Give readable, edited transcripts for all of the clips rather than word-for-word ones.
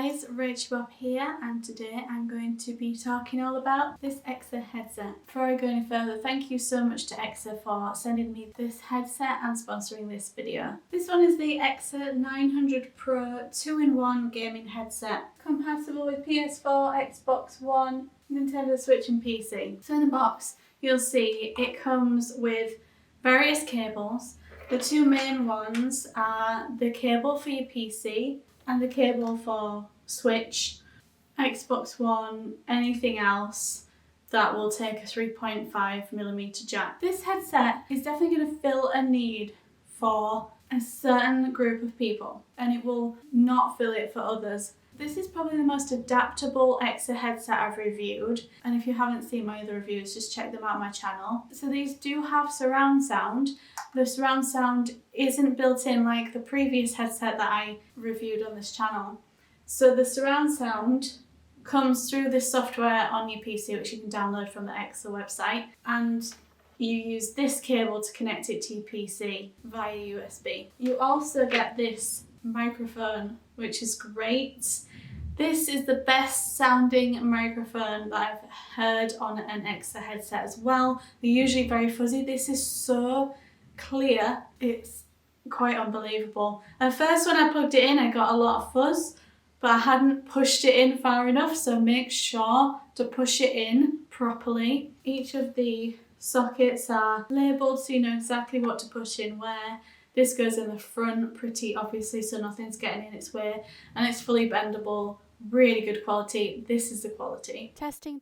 guys, rachybop here, and today I'm going to be talking all about this EKSA headset. Before I go any further, thank you so much to EKSA for sending me this headset and sponsoring this video. This one is the EKSA 900 Pro 2-in-1 gaming headset, compatible with PS4, Xbox One, Nintendo Switch and PC. So in the box you'll see it comes with various cables. The two main ones are the cable for your PC and the cable for Switch, Xbox One, anything else that will take a 3.5mm jack. This headset is definitely going to fill a need for a certain group of people, and it will not fill it for others. This is probably the most adaptable EKSA headset I've reviewed, and if you haven't seen my other reviews, just check them out on my channel. So these do have surround sound. The surround sound isn't built in like the previous headset that I reviewed on this channel. So the surround sound comes through this software on your PC, which you can download from the EKSA website, and you use this cable to connect it to your PC via USB. You also get this microphone, which is great. This is the best sounding microphone that I've heard on an EKSA headset as well. They're usually very fuzzy. This is so clear, it's quite unbelievable. At first when I plugged it in I got a lot of fuzz, but I hadn't pushed it in far enough, so make sure to push it in properly. Each of the sockets are labelled so you know exactly what to push in where. This goes in the front pretty obviously so nothing's getting in its way, and it's fully bendable, really good quality. This is the quality. Testing,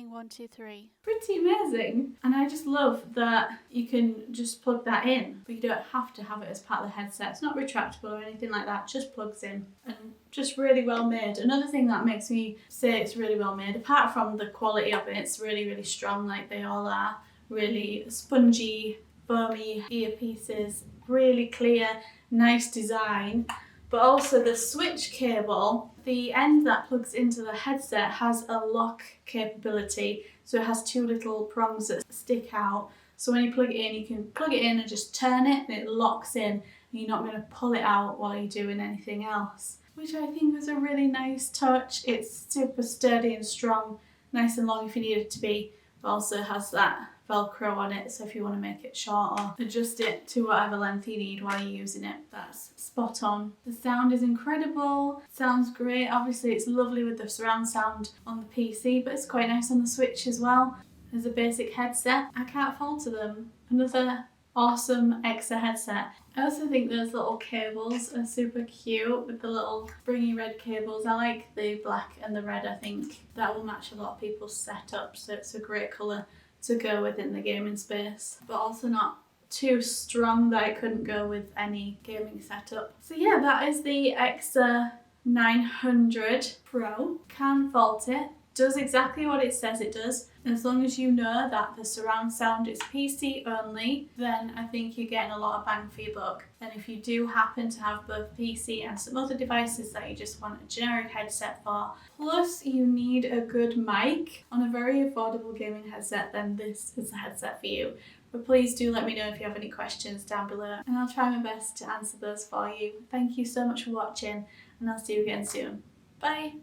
1, 2, 3. Pretty amazing. And I just love that you can just plug that in, but you don't have to have it as part of the headset. It's not retractable or anything like that, just plugs in, and just really well made. Another thing that makes me say it's really well made, apart from the quality of it, it's really, really strong like they all are. Really spongy, foamy earpieces, really clear, nice design. But also the switch cable, the end that plugs into the headset has a lock capability. So it has two little prongs that stick out. So when you plug it in, you can plug it in and just turn it and it locks in. And you're not going to pull it out while you're doing anything else, which I think is a really nice touch. It's super sturdy and strong, nice and long if you need it to be, but also has that Velcro on it, so if you want to make it short or adjust it to whatever length you need while you're using it, that's spot on. The sound is incredible, sounds great. Obviously it's lovely with the surround sound on the PC, but it's quite nice on the Switch as well. As a basic headset, I can't fault them. Another awesome EKSA headset. I also think those little cables are super cute with the little springy red cables. I like the black and the red. I think that will match a lot of people's setups, so it's a great colour to go within the gaming space, but also not too strong that it couldn't go with any gaming setup. So yeah, that is the EKSA 900 Pro. Can't fault it. Does exactly what it says it does. As long as you know that the surround sound is PC only, then I think you're getting a lot of bang for your buck. And if you do happen to have both PC and some other devices that you just want a generic headset for, plus you need a good mic on a very affordable gaming headset, then this is the headset for you. But please do let me know if you have any questions down below, and I'll try my best to answer those for you. Thank you so much for watching, and I'll see you again soon. Bye!